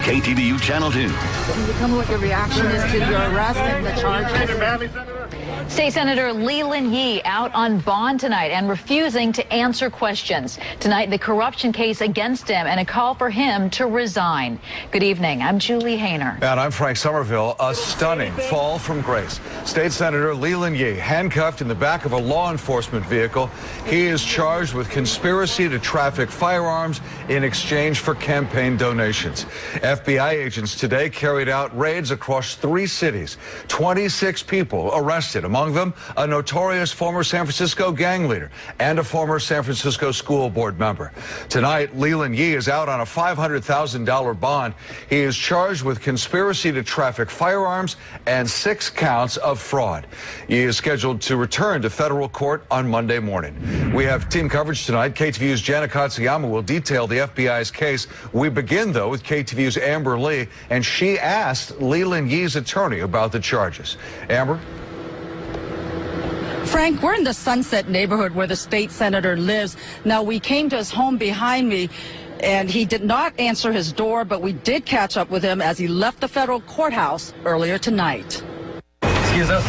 KTVU Channel 2. Can you tell me what your reaction is to your arrest and the charges? State Senator Leland Yee out on bond tonight and refusing to answer questions. Tonight, the corruption case against him and a call for him to resign. Good evening. I'm Julie Hayner. And I'm Frank Somerville. A stunning fall from grace. State Senator Leland Yee handcuffed in the back of a law enforcement vehicle. He is charged with conspiracy to traffic firearms in exchange for campaign donations. FBI agents today carried out raids across 3 cities. 26 people arrested, among them a notorious former San Francisco gang leader and a former San Francisco school board member. Tonight, Leland Yee is out on a $500,000 bond. He is charged with conspiracy to traffic firearms and 6 counts of fraud. Yee is scheduled to return to federal court on Monday morning. We have team coverage tonight. KTVU's Jana Katsuyama will detail the FBI's case. We begin, though, with KTVU's Amber Lee, and she asked Leland Yee's attorney about the charges. Amber? Frank, we're in the Sunset neighborhood where the state senator lives. Now, we came to his home behind me, and he did not answer his door, but we did catch up with him as he left the federal courthouse earlier tonight. Excuse us.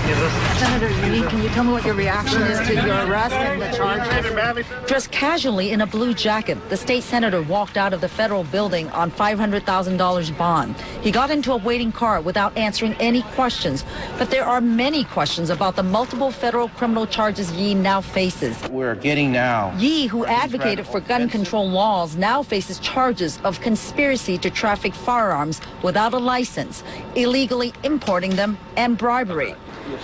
Senator Yee, can you tell me what your reaction is to your arrest and the charges? Dressed casually in a blue jacket, the state senator walked out of the federal building on $500,000 bond. He got into a waiting car without answering any questions. But there are many questions about the multiple federal criminal charges Yee now faces. We're getting now. Yee, who advocated for gun control laws, now faces charges of conspiracy to traffic firearms without a license, illegally importing them, and bribery.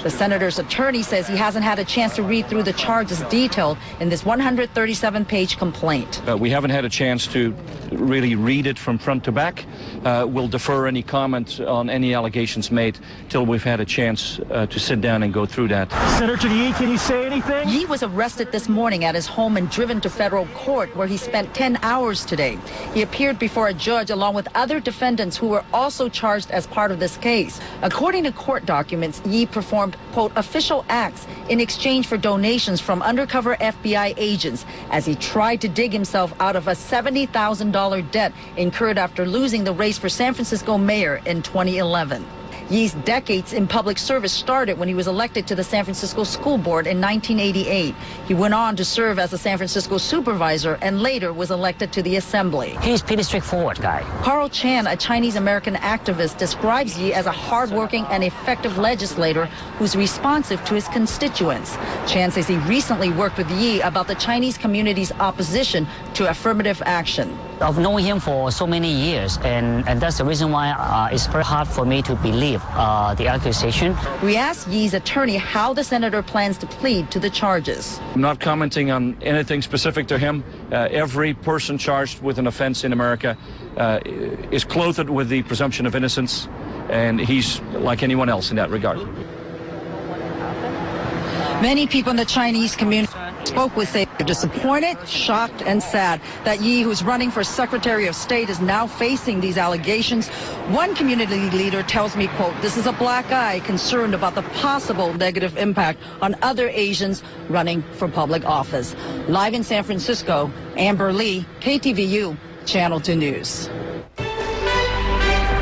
The senator's attorney says he hasn't had a chance to read through the charges detailed in this 137-page complaint. We haven't had a chance to really read it from front to back. We'll defer any comments on any allegations made till we've had a chance to sit down and go through that. Senator Yee, can you say anything? Yee was arrested this morning at his home and driven to federal court, where he spent 10 hours today. He appeared before a judge along with other defendants who were also charged as part of this case. According to court documents, Yee performed, quote, official acts in exchange for donations from undercover FBI agents as he tried to dig himself out of a $70,000 debt incurred after losing the race for San Francisco mayor in 2011. Yee's decades in public service started when he was elected to the San Francisco School Board in 1988. He went on to serve as a San Francisco supervisor and later was elected to the assembly. He's a pretty straightforward guy. Carl Chan, a Chinese-American activist, describes Yee as a hardworking and effective legislator who's responsive to his constituents. Chan says he recently worked with Yee about the Chinese community's opposition to affirmative action. I've known him for so many years, and that's the reason why it's very hard for me to believe the accusation. We asked Yee's attorney how the senator plans to plead to the charges. I'm not commenting on anything specific to him. Every person charged with an offense in America is clothed with the presumption of innocence, and he's like anyone else in that regard. Many people in the Chinese community spoke with say they're disappointed, shocked, and sad that Yee, who's running for Secretary of State, is now facing these allegations. One community leader tells me, quote, this is a black eye concerned about the possible negative impact on other Asians running for public office. Live in San Francisco, Amber Lee, KTVU, Channel 2 News.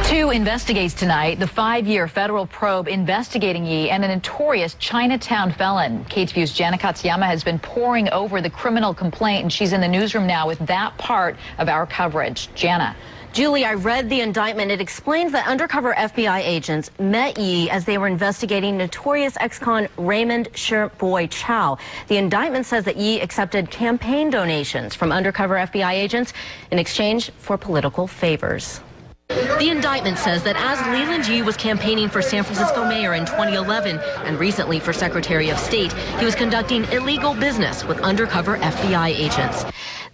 2 investigates tonight the 5-year federal probe investigating Yee and a notorious Chinatown felon. KTVU's Jana Katsuyama has been poring over the criminal complaint, and she's in the newsroom now with that part of our coverage. Jana. Julie, I read the indictment. It explains that undercover FBI agents met Yee as they were investigating notorious ex-con Raymond Shrimp Boy Chow. The indictment says that Yee accepted campaign donations from undercover FBI agents in exchange for political favors. The indictment says that as Leland Yee was campaigning for San Francisco mayor in 2011 and recently for Secretary of State, he was conducting illegal business with undercover FBI agents.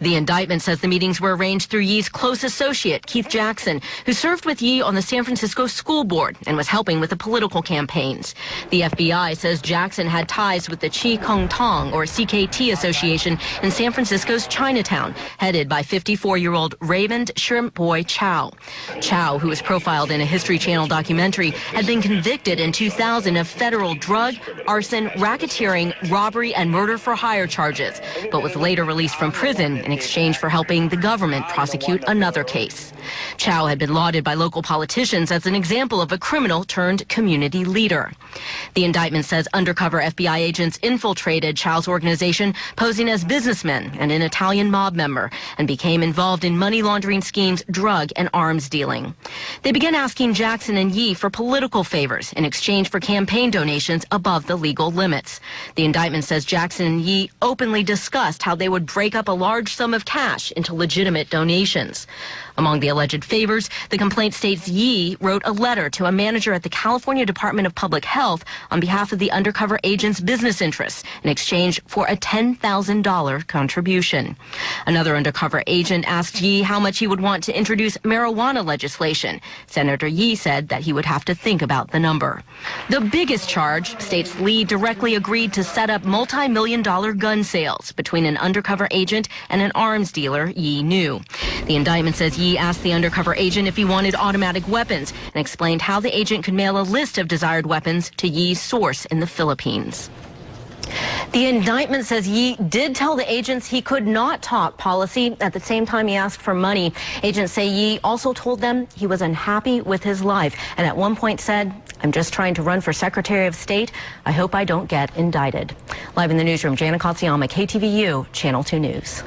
The indictment says the meetings were arranged through Yee's close associate, Keith Jackson, who served with Yee on the San Francisco School Board and was helping with the political campaigns. The FBI says Jackson had ties with the Chi Kung Tong, or CKT Association, in San Francisco's Chinatown, headed by 54-year-old Raymond Shrimp Boy Chow. Chow, who was profiled in a History Channel documentary, had been convicted in 2000 of federal drug, arson, racketeering, robbery, and murder for hire charges, but was later released from prison in exchange for helping the government prosecute another case. Chow had been lauded by local politicians as an example of a criminal turned community leader. The indictment says undercover FBI agents infiltrated Chow's organization, posing as businessmen and an Italian mob member, and became involved in money laundering schemes, drug and arms dealing. They began asking Jackson and Yee for political favors in exchange for campaign donations above the legal limits. The indictment says Jackson and Yee openly discussed how they would break up a large sum of cash into legitimate donations. Among the alleged favors, the complaint states Yee wrote a letter to a manager at the California Department of Public Health on behalf of the undercover agent's business interests in exchange for a $10,000 contribution. Another undercover agent asked Yee how much he would want to introduce marijuana legislation. Senator Yee said that he would have to think about the number. The biggest charge states Lee directly agreed to set up multi-million-dollar gun sales between an undercover agent and an arms dealer Yee knew. The indictment says Yee asked the undercover agent if he wanted automatic weapons and explained how the agent could mail a list of desired weapons to Yee's source in the Philippines. The indictment says Yee did tell the agents he could not talk policy. At the same time, he asked for money. Agents say Yee also told them he was unhappy with his life and at one point said, "I'm just trying to run for Secretary of State. I hope I don't get indicted." Live in the newsroom, Jana Katsuyama, KTVU, Channel 2 News.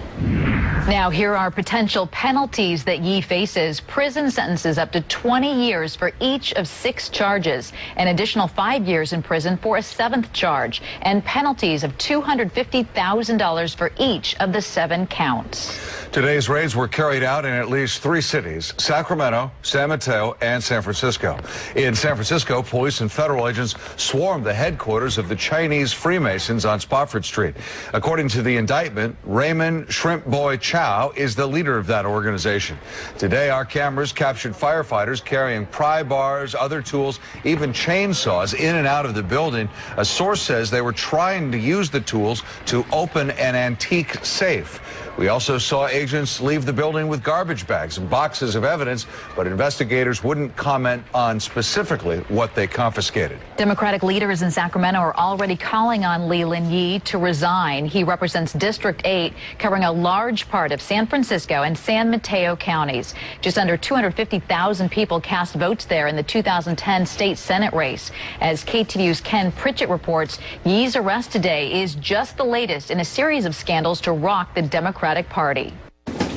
Now, here are potential penalties that Yee faces. Prison sentences up to 20 years for each of 6 charges, an additional 5 years in prison for a 7th charge, and penalties of $250,000 for each of the 7 counts. Today's raids were carried out in at least 3 cities: Sacramento, San Mateo, and San Francisco. In San Francisco, police and federal agents swarmed the headquarters of the Chinese Freemasons on Spofford Street. According to the indictment, Raymond "Shrimp Boy" Chow is the leader of that organization. Today, our cameras captured firefighters carrying pry bars, other tools, even chainsaws in and out of the building. A source says they were trying to use the tools to open an antique safe. We also saw agents leave the building with garbage bags and boxes of evidence, but investigators wouldn't comment on specifically what they confiscated. Democratic leaders in Sacramento are already calling on Leland Yee to resign. He represents District 8, covering a large part of San Francisco and San Mateo counties. Just under 250,000 people cast votes there in the 2010 state Senate race. As KTVU's Ken Pritchett reports, Yee's arrest today is just the latest in a series of scandals to rock the Democratic Party.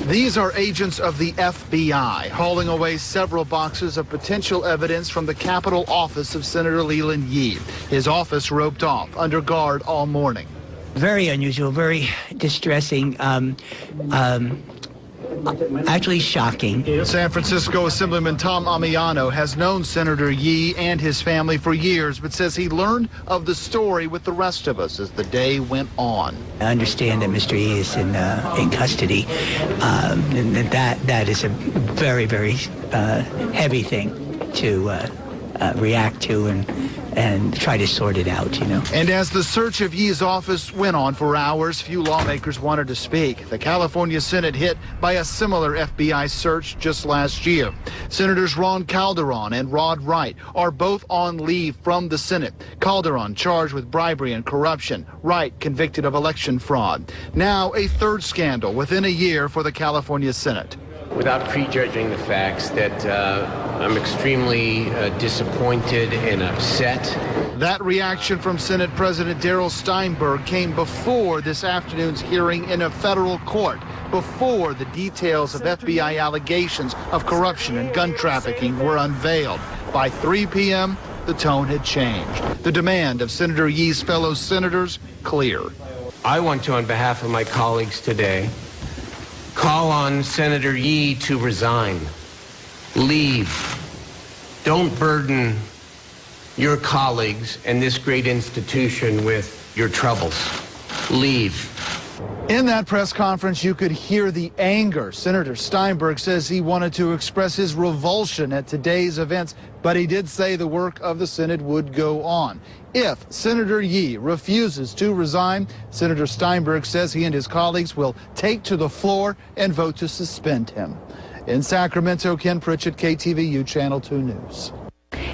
These are agents of the FBI hauling away several boxes of potential evidence from the Capitol office of Senator Leland Yee. His office roped off, under guard all morning. Very unusual, very distressing, actually shocking. San Francisco Assemblyman Tom Amiano has known Senator Yee and his family for years, but says he learned of the story with the rest of us as the day went on. I understand that Mr. Yee is in custody, and that is a very, very heavy thing to react to and try to sort it out, you know. And as the search of Yee's office went on for hours, few lawmakers wanted to speak. The California Senate hit by a similar FBI search just last year. Senators Ron Calderon and Rod Wright are both on leave from the Senate. Calderon charged with bribery and corruption. Wright convicted of election fraud. Now a third scandal within a year for the California Senate. Without prejudging the facts, that I'm extremely disappointed and upset. That reaction from Senate President Darrell Steinberg came before this afternoon's hearing in a federal court, before the details of FBI allegations of corruption and gun trafficking were unveiled. By 3 p.m., the tone had changed. The demand of Senator Yee's fellow senators, clear. I want to, on behalf of my colleagues today, call on Senator Yee to resign. Leave. Don't burden your colleagues and this great institution with your troubles. Leave. In that press conference, you could hear the anger. Senator Steinberg says he wanted to express his revulsion at today's events, but he did say the work of the Senate would go on. If Senator Yee refuses to resign, Senator Steinberg says he and his colleagues will take to the floor and vote to suspend him. In Sacramento, Ken Pritchett, KTVU Channel 2 News.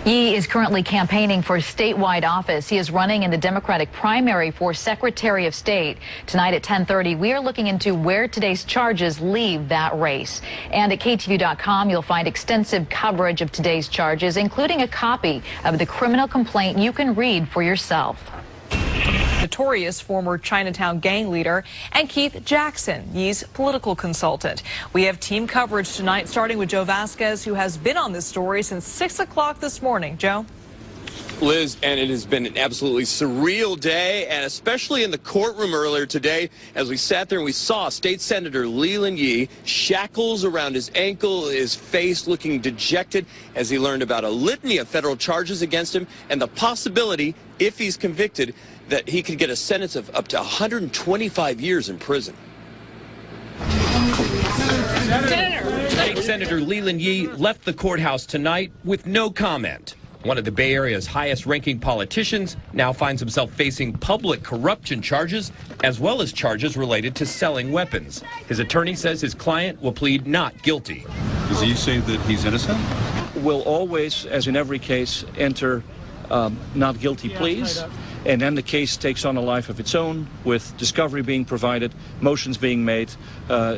Yee is currently campaigning for statewide office. He is running in the Democratic primary for Secretary of State. Tonight at 10:30, we are looking into where today's charges leave that race. And at KTVU.com, you'll find extensive coverage of today's charges, including a copy of the criminal complaint you can read for yourself. Notorious former Chinatown gang leader, and Keith Jackson, Yee's political consultant. We have team coverage tonight, starting with Joe Vasquez, who has been on this story since 6 o'clock this morning. Joe? Liz, and it has been an absolutely surreal day, and especially in the courtroom earlier today, as we sat there and we saw State Senator Leland Yee, shackles around his ankle, his face looking dejected as he learned about a litany of federal charges against him and the possibility, if he's convicted, that he could get a sentence of up to 125 years in prison. State Senator Leland Yee left the courthouse tonight with no comment. One of the Bay Area's highest-ranking politicians now finds himself facing public corruption charges, as well as charges related to selling weapons. His attorney says his client will plead not guilty. Does he say that he's innocent? We'll always, as in every case, enter not guilty pleas. And then the case takes on a life of its own, with discovery being provided, motions being made,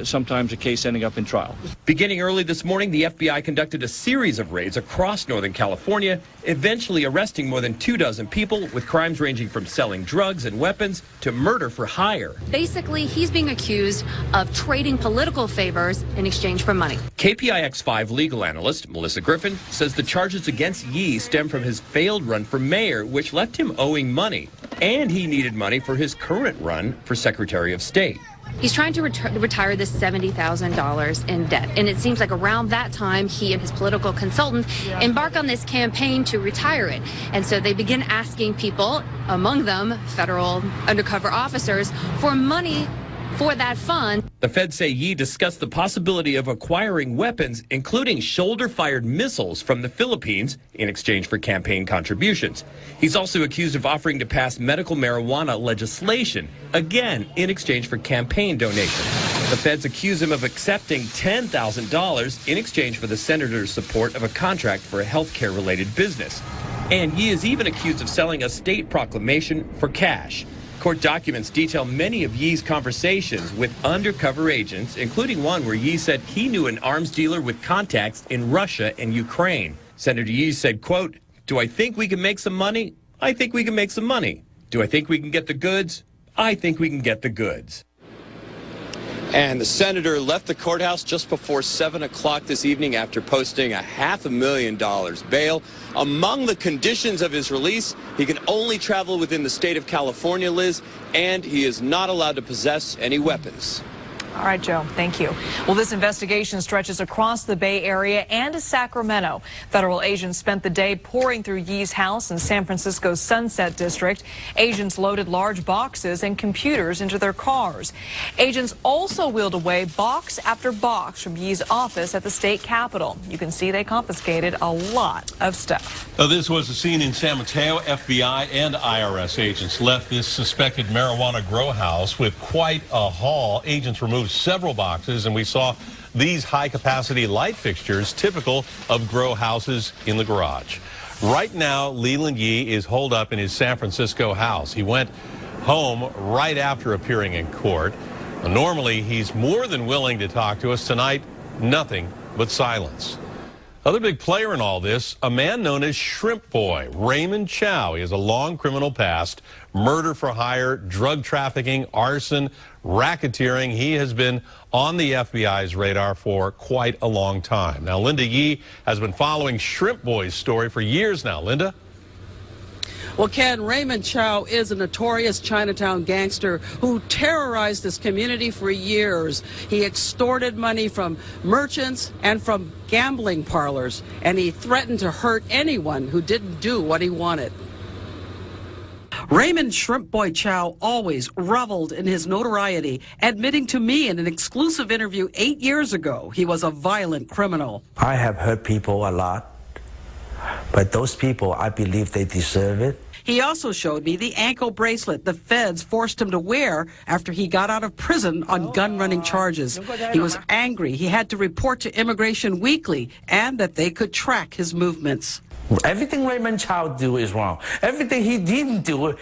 sometimes a case ending up in trial. Beginning early this morning, the FBI conducted a series of raids across Northern California, eventually arresting more than 24 people with crimes ranging from selling drugs and weapons to murder for hire. Basically, he's being accused of trading political favors in exchange for money. KPIX5 legal analyst Melissa Griffin says the charges against Yee stem from his failed run for mayor, which left him owing money. And he needed money for his current run for Secretary of State. He's trying to retire this $70,000 in debt. And it seems like around that time, he and his political consultant embark on this campaign to retire it. And so they begin asking people, among them federal undercover officers, for money for that fund. The feds say Yee discussed the possibility of acquiring weapons, including shoulder-fired missiles from the Philippines, in exchange for campaign contributions. He's also accused of offering to pass medical marijuana legislation, again, in exchange for campaign donations. The feds accuse him of accepting $10,000 in exchange for the senator's support of a contract for a healthcare-related business. And Yee is even accused of selling a state proclamation for cash. Court documents detail many of Yee's conversations with undercover agents, including one where Yee said he knew an arms dealer with contacts in Russia and Ukraine. Senator Yee said, quote, "Do I think we can make some money? I think we can make some money. Do I think we can get the goods? I think we can get the goods." And the senator left the courthouse just before 7 o'clock this evening after posting a $500,000 bail. Among the conditions of his release, he can only travel within the state of California, Liz, and he is not allowed to possess any weapons. All right, Joe, thank you. Well, this investigation stretches across the Bay Area and to Sacramento. Federal agents spent the day pouring through Yee's house in San Francisco's Sunset District. Agents loaded large boxes and computers into their cars. Agents also wheeled away box after box from Yee's office at the state capitol. You can see they confiscated a lot of stuff. This was a scene in San Mateo. FBI and IRS agents left this suspected marijuana grow house with quite a haul. Agents removed several boxes, and we saw these high-capacity light fixtures typical of grow houses in the garage. Right now, Leland Yee is holed up in his San Francisco house. He went home right after appearing in court. Normally, he's more than willing to talk to us. Tonight, nothing but silence. Other big player in all this, a man known as Shrimp Boy, Raymond Chow. He has a long criminal past, murder for hire, drug trafficking, arson, racketeering. He has been on the FBI's radar for quite a long time. Now, Linda Yee has been following Shrimp Boy's story for years now. Linda? Well, Ken, Raymond Chow is a notorious Chinatown gangster who terrorized this community for years. He extorted money from merchants and from gambling parlors, and he threatened to hurt anyone who didn't do what he wanted. Raymond Shrimp Boy Chow always reveled in his notoriety, admitting to me in an exclusive interview 8 years ago he was a violent criminal. I have hurt people a lot, but those people, I believe they deserve it. He also showed me the ankle bracelet the feds forced him to wear after he got out of prison on gun-running charges. He was angry he had to report to Immigration Weekly and that they could track his movements. Everything Raymond Chow do is wrong. Everything he didn't do, we're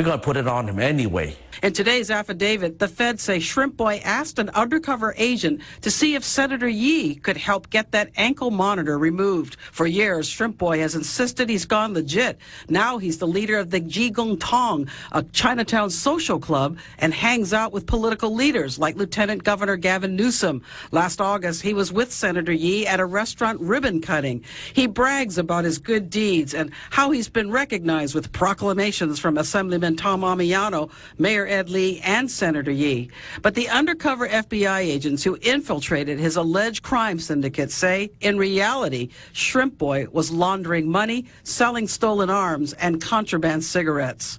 going to put it on him anyway. In today's affidavit, the feds say Shrimp Boy asked an undercover agent to see if Senator Yee could help get that ankle monitor removed. For years, Shrimp Boy has insisted he's gone legit. Now he's the leader of the Jigong Tong, a Chinatown social club, and hangs out with political leaders like Lieutenant Governor Gavin Newsom. Last August, he was with Senator Yee at a restaurant ribbon cutting. He brags about his good deeds and how he's been recognized with proclamations from Assemblyman Tom Amiano, Mayor Ed Lee, and Senator Yee. But the undercover FBI agents who infiltrated his alleged crime syndicate say, in reality, Shrimp Boy was laundering money, selling stolen arms, and contraband cigarettes.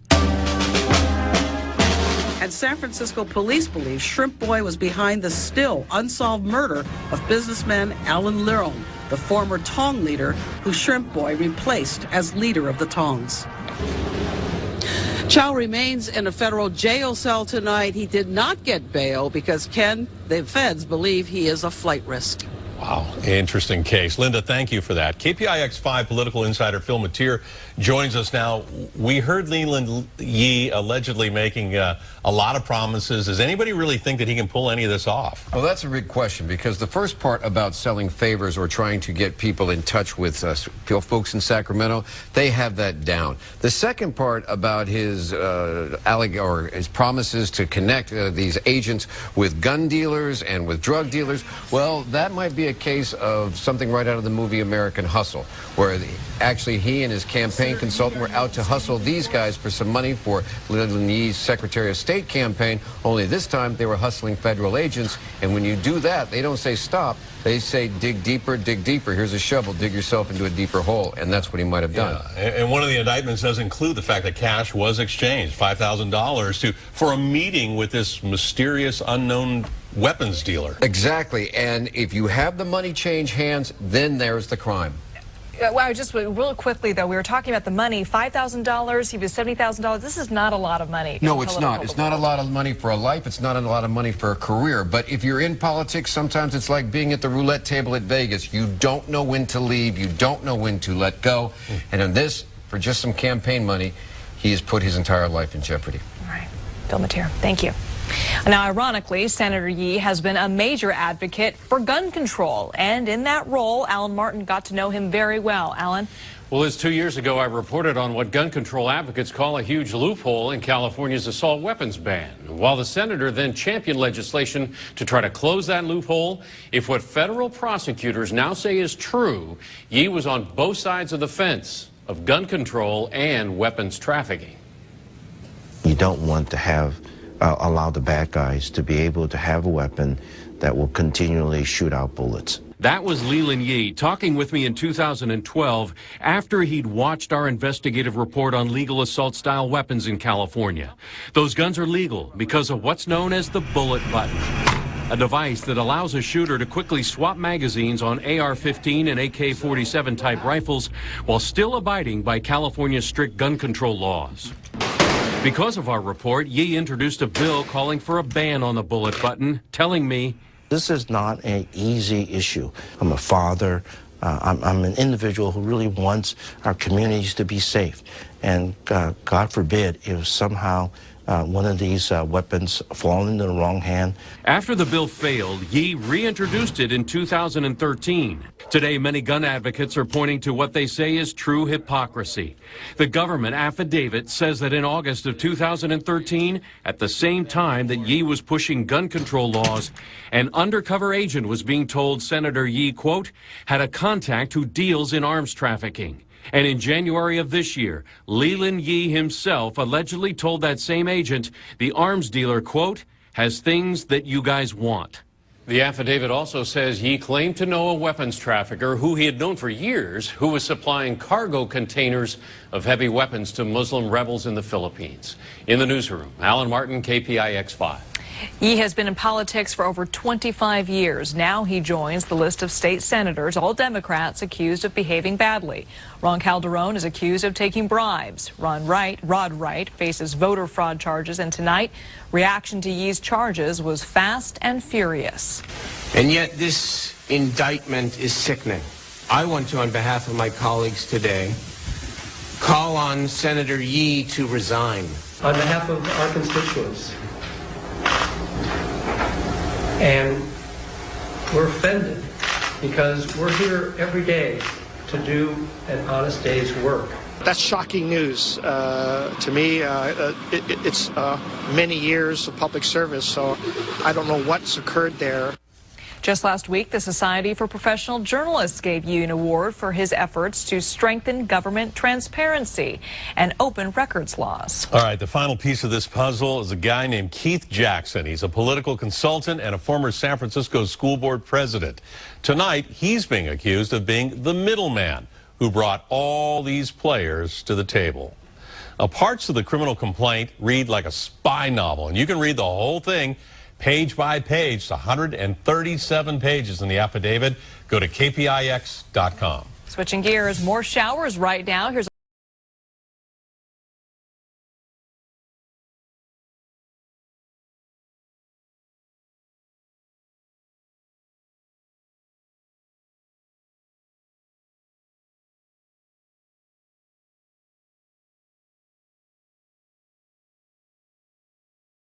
And San Francisco police believe Shrimp Boy was behind the still unsolved murder of businessman Alan Leung, the former Tong leader who Shrimp Boy replaced as leader of the Tongs. Chow remains in a federal jail cell tonight. He did not get bail because, Ken, the feds believe he is a flight risk. Wow, interesting case. Linda, thank you for that. KPIX5 political insider Phil Mateer joins us now. We heard Leland Yee allegedly making a lot of promises. Does anybody really think that he can pull any of this off? Well, that's a big question, because the first part about selling favors or trying to get people in touch with folks in Sacramento, they have that down. The second part about his his promises to connect these agents with gun dealers and with drug dealers, well, that might be a case of something right out of the movie American Hustle, where actually he and his campaign consultant were out to hustle these guys for some money for Leland Yee's Secretary of State campaign, only this time they were hustling federal agents. And when you do that, they don't say stop, they say dig deeper, here's a shovel, dig yourself into a deeper hole. And that's what he might have done. Yeah. And one of the indictments does include the fact that cash was exchanged, $5,000 for a meeting with this mysterious unknown weapons dealer. Exactly. And if you have the money change hands, then there's the crime. Wow, just real quickly, though, we were talking about the money, $5,000, he was $70,000. This is not a lot of money. No, it's not. It's not a lot of money for a life. It's not a lot of money for a career. But if you're in politics, sometimes it's like being at the roulette table at Vegas. You don't know when to leave. You don't know when to let go. And on this, for just some campaign money, he has put his entire life in jeopardy. All right. Phil Mateer, thank you. Now, ironically, Senator Yee has been a major advocate for gun control, and in that role, Alan Martin got to know him very well. Alan? Well, as 2 years ago, I reported on what gun control advocates call a huge loophole in California's assault weapons ban. While the senator then championed legislation to try to close that loophole, if what federal prosecutors now say is true, Yee was on both sides of the fence of gun control and weapons trafficking. You don't want to have allow the bad guys to be able to have a weapon that will continually shoot out bullets. That was Leland Yee talking with me in 2012 after he'd watched our investigative report on legal assault-style weapons in California. Those guns are legal because of what's known as the bullet button, a device that allows a shooter to quickly swap magazines on AR-15 and AK-47 type rifles while still abiding by California's strict gun control laws. Because of our report, Yee introduced a bill calling for a ban on the bullet button, telling me, this is not an easy issue. I'm a father. I'm an individual who really wants our communities to be safe. And God forbid if somehow one of these weapons fall into the wrong hand. After the bill failed, Yee reintroduced it in 2013. Today, many gun advocates are pointing to what they say is true hypocrisy. The government affidavit says that in August of 2013, at the same time that Yee was pushing gun control laws, an undercover agent was being told Senator Yee, quote, had a contact who deals in arms trafficking. And in January of this year, Leland Yee himself allegedly told that same agent the arms dealer, quote, has things that you guys want. The affidavit also says Yee claimed to know a weapons trafficker who he had known for years who was supplying cargo containers of heavy weapons to Muslim rebels in the Philippines. In the newsroom, Alan Martin, KPIX5. Yee has been in politics for over 25 years. Now he joins the list of state senators, all Democrats, accused of behaving badly. Ron Calderon is accused of taking bribes. Rod Wright faces voter fraud charges, and tonight, reaction to Yee's charges was fast and furious. And yet this indictment is sickening. I want to, on behalf of my colleagues today, call on Senator Yee to resign. On behalf of our constituents. And we're offended because we're here every day to do an honest day's work. That's shocking news to me. It's many years of public service, so I don't know what's occurred there. Just last week, the Society for Professional Journalists gave Yee an award for his efforts to strengthen government transparency and open records laws. All right, the final piece of this puzzle is a guy named Keith Jackson. He's a political consultant and a former San Francisco school board president. Tonight, he's being accused of being the middleman who brought all these players to the table. Now, parts of the criminal complaint read like a spy novel, and you can read the whole thing page by page. It's 137 pages in the affidavit. Go to kpix.com. Switching gears, more showers right now. Here's